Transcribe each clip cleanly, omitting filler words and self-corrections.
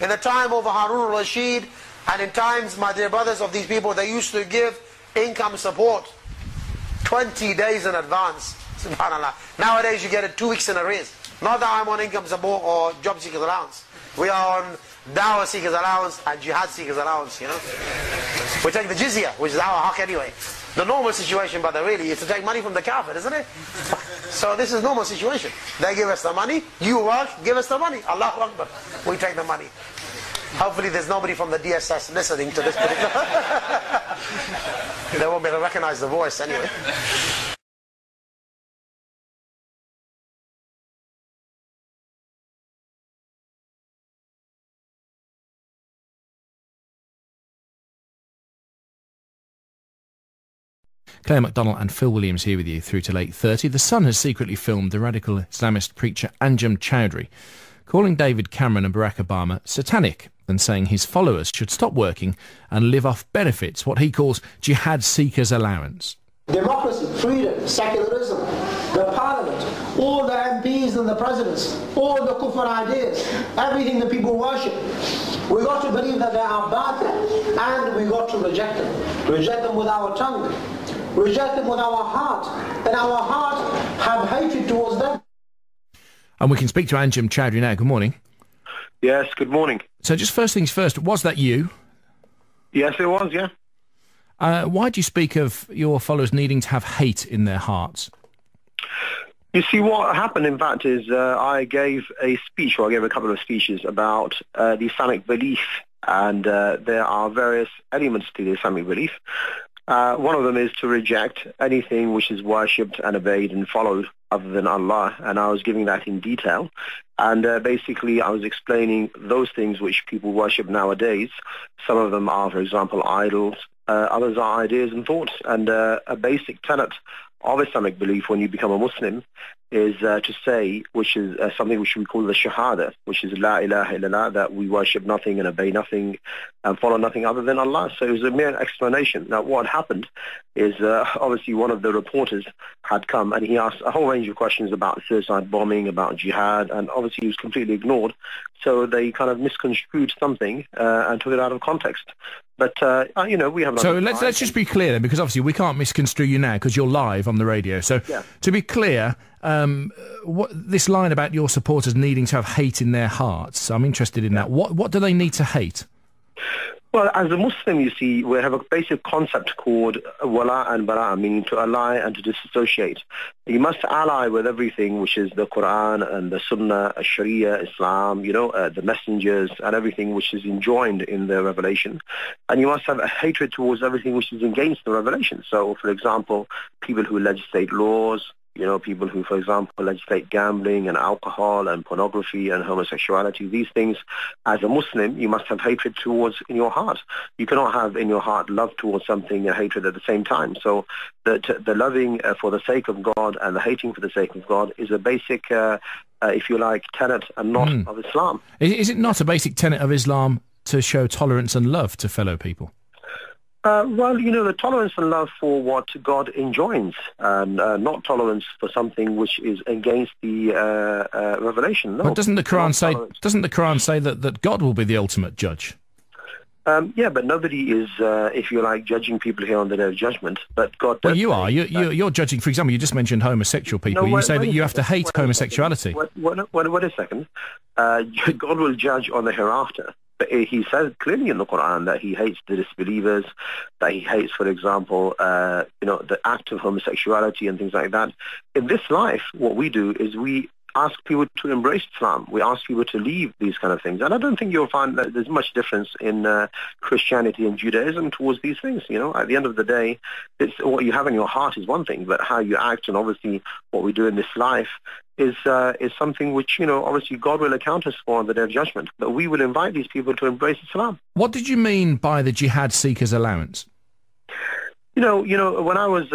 In the time of Harun al-Rashid, and in times, my dear brothers, of these people, they used to give income support 20 days in advance. SubhanAllah. Nowadays you get it 2 weeks in arrears. Not that I'm on income support or job seekers allowance. We are on Dawah Seekers Allowance and Jihad Seekers Allowance, you know. We take the jizya, which is our haq anyway. The normal situation, brother, really, is to take money from the kafir, isn't it? So this is normal situation. They give us the money, you work, give us the money. Allahu Akbar. We take the money. Hopefully there's nobody from the DSS listening to this particular... They won't be able to recognize the voice anyway. Claire MacDonald and Phil Williams here with you through till 8:30. The Sun has secretly filmed the radical Islamist preacher Anjem Choudary calling David Cameron and Barack Obama satanic and saying his followers should stop working and live off benefits, what he calls Jihad Seekers Allowance. Democracy, freedom, secularism, the parliament, all the MPs and the presidents, all the kufr ideas, everything that people worship. We got to believe that they are bad, and we got to reject them. Reject them with our tongue, reject them with our heart, and our heart have hatred towards them. And we can speak to Anjem Choudary now. Good morning. Yes, good morning. So just first things first, was that you? Yes, it was, yeah. Why do you speak of your followers needing to have hate in their hearts? You see, what happened, in fact, is I gave a speech, or I gave a couple of speeches about the Islamic belief, and there are various elements to the Islamic belief. One of them is to reject anything which is worshipped and obeyed and followed other than Allah, and I was giving that in detail. And basically I was explaining those things which people worship nowadays. Some of them are, for example, idols, others are ideas and thoughts, and a basic tenet of Islamic belief when you become a Muslim is to say, which is something which we call the Shahada, which is La ilaha illallah, that we worship nothing and obey nothing and follow nothing other than Allah. So it was a mere explanation. Now what happened is obviously one of the reporters had come and he asked a whole range of questions about suicide bombing, about jihad, and obviously he was completely ignored. So they kind of misconstrued something and took it out of context. But, you know, we have... So let's just be clear then, because obviously we can't misconstrue you now because you're live on the radio. So yeah. To be clear, this line about your supporters needing to have hate in their hearts, I'm interested in that. What do they need to hate? Well, as a Muslim, you see, we have a basic concept called wala and bara, meaning to ally and to disassociate. You must ally with everything, which is the Quran and the Sunnah, Sharia, Islam, you know, the messengers and everything which is enjoined in the revelation. And you must have a hatred towards everything which is against the revelation. So, for example, people who legislate laws, you know, people who, for example, legislate gambling and alcohol and pornography and homosexuality, these things, as a Muslim, you must have hatred towards in your heart. You cannot have in your heart love towards something and hatred at the same time. So the loving for the sake of God and the hating for the sake of God is a basic, if you like, tenet and not of Islam. Is it not a basic tenet of Islam to show tolerance and love to fellow people? Well, you know, the tolerance and love for what God enjoins, and not tolerance for something which is against the revelation. No. But doesn't the Quran say that God will be the ultimate judge? Yeah, but nobody is, if you like, judging people here on the Day of Judgment. But God. Well, you are. You're judging. For example, you just mentioned homosexual people. You say that you have to hate homosexuality. Wait a second. God will judge on the hereafter. But he says clearly in the Quran that he hates the disbelievers, that he hates, for example, you know, the act of homosexuality and things like that. In this life, what we do is we ask people to embrace Islam. We ask people to leave these kind of things. And I don't think you'll find that there's much difference in Christianity and Judaism towards these things. You know, at the end of the day, it's what you have in your heart is one thing, but how you act and obviously what we do in this life is something which, you know, obviously God will account us for on the Day of Judgment. But we will invite these people to embrace Islam. What did you mean by the Jihad Seekers Allowance? You know, when I was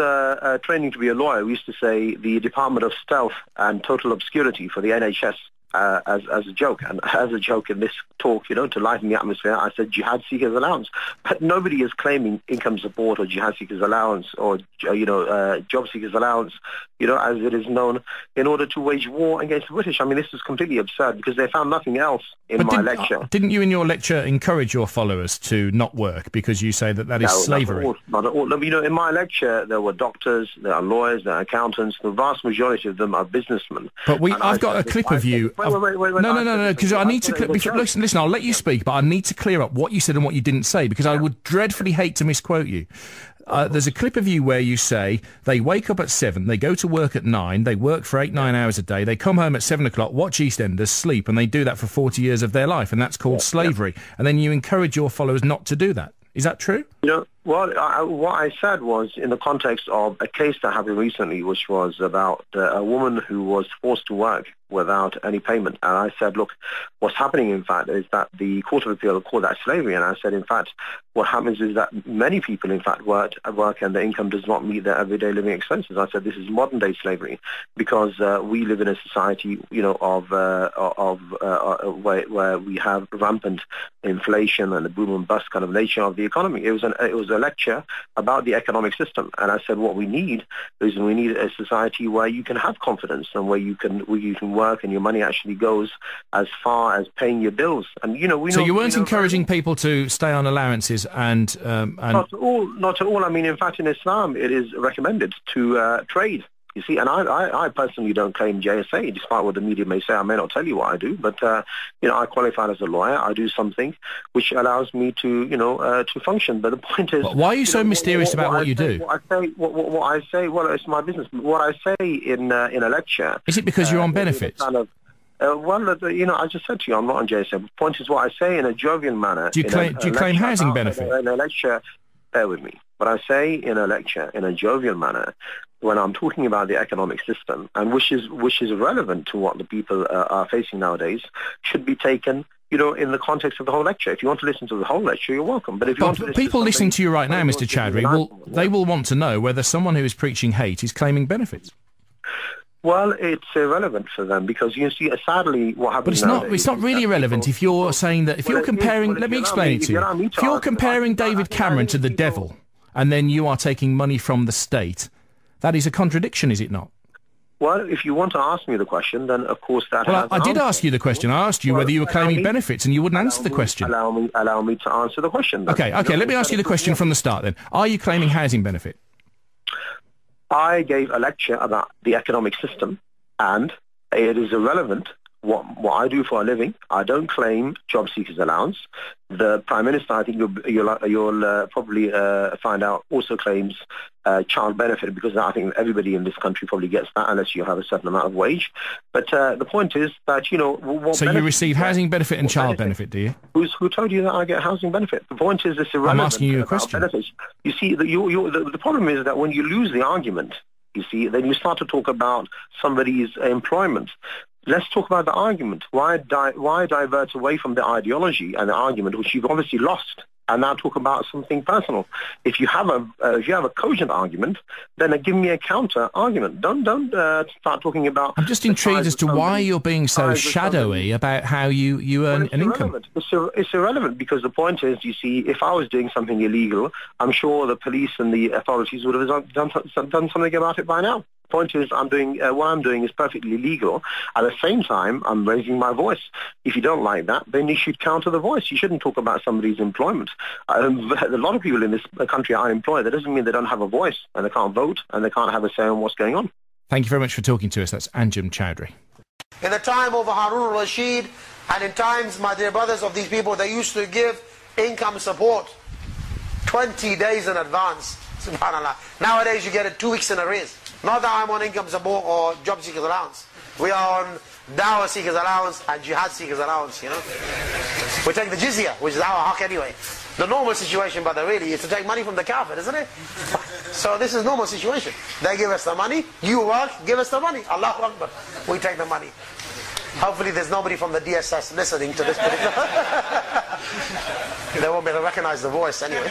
training to be a lawyer, we used to say the Department of Stealth and Total Obscurity for the NHS. as a joke, and as a joke in this talk, to lighten the atmosphere, I said Jihad Seekers Allowance. But nobody is claiming income support or Jihad Seekers Allowance or, Job Seekers Allowance, as it is known, in order to wage war against the British. I mean, this is completely absurd because they found nothing else in my lecture. Didn't you in your lecture encourage your followers to not work because you say that is slavery? Not at all. In my lecture, there were doctors, there are lawyers, there are accountants. The vast majority of them are businessmen. But I've got a clip of you. Wait. No, because I need to... Listen, I'll let you speak, but I need to clear up what you said and what you didn't say, because I would dreadfully hate to misquote you. There's a clip of you where you say they wake up at 7, they go to work at 9, they work for 8-9 hours a day, they come home at 7 o'clock, watch EastEnders, sleep, and they do that for 40 years of their life, and that's called slavery. And then you encourage your followers not to do that. Is that true? Well, what I said was in the context of a case that happened recently, which was about a woman who was forced to work without any payment. And I said, look, what's happening, in fact, is that the Court of Appeal called that slavery. And I said, in fact, what happens is that many people, in fact, work and their income does not meet their everyday living expenses. I said, this is modern-day slavery because we live in a society, where we have rampant inflation and the boom and bust kind of nature of the economy. It was a lecture about the economic system. And I said, what we need is a society where you can have confidence and where you can work and your money actually goes as far as paying your bills. And so you weren't encouraging people to stay on allowances and not at all. I mean, in fact, in Islam, it is recommended to trade. You see, and I personally don't claim JSA, despite what the media may say. I may not tell you what I do, but I qualified as a lawyer. I do something which allows me to function. But the point is, why are you so mysterious about what you do? What I say, well, it's my business. What I say in a lecture, is it because you're on benefits? I just said to you, I'm not on JSA. The point is, what I say in a jovial manner. Do you claim housing benefit? In a lecture, bear with me. What I say in a lecture in a jovial manner, when I'm talking about the economic system, and which is relevant to what the people are facing nowadays, should be taken, in the context of the whole lecture. If you want to listen to the whole lecture, you're welcome. But if you want to listen people listening to you right now, Mr. Choudary, they will want to know whether someone who is preaching hate is claiming benefits. Well, it's irrelevant for them because you see, sadly, what happens. But it's not really irrelevant if you're saying that. If you're comparing, let me explain it to you. If you're comparing David Cameron to the devil, and then you are taking money from the state, that is a contradiction, is it not? Well, if you want to ask me the question, then of course that. Well, I did ask you the question. I asked you whether you were claiming benefits, and you wouldn't answer the question. Allow me to answer the question. Then. Okay. Let me ask you the question from the start. Then, are you claiming housing benefit? I gave a lecture about the economic system, and it is irrelevant what I do for a living. I don't claim Job Seekers Allowance. The Prime Minister, I think you'll probably find out, also claims child benefit, because I think everybody in this country probably gets that unless you have a certain amount of wage. But the point is that, So you receive housing benefit and child benefit, do you? Who told you that I get housing benefit? The point is it's irrelevant. I'm asking you a question. Benefits. You see, the problem is that when you lose the argument, you see, then you start to talk about somebody's employment. Let's talk about the argument. Why divert away from the ideology and the argument, which you've obviously lost, and now talk about something personal? If you have a cogent argument, then give me a counter argument. Don't start talking about. I'm just intrigued as to why you're being so shadowy about how you earn an income. It's irrelevant because the point is, you see, if I was doing something illegal, I'm sure the police and the authorities would have done something about it by now. The point is, what I'm doing is perfectly legal. At the same time, I'm raising my voice. If you don't like that, then you should counter the voice. You shouldn't talk about somebody's employment. A lot of people in this country are employed. That doesn't mean they don't have a voice and they can't vote and they can't have a say on what's going on. Thank you very much for talking to us. That's Anjem Choudary. In the time of Harun al-Rashid, and in times, my dear brothers, of these people, they used to give income support 20 days in advance. SubhanAllah. Nowadays, you get it 2 weeks in arrears. Not that I'm on income support or Job Seekers Allowance. We are on Dawah Seekers Allowance and Jihad Seekers Allowance, We take the jizya, which is our haq anyway. The normal situation, brother, really, is to take money from the kafir, isn't it? So this is normal situation. They give us the money, you work, give us the money. Allahu Akbar. We take the money. Hopefully there's nobody from the DSS listening to this particular. They won't be able to recognize the voice anyway.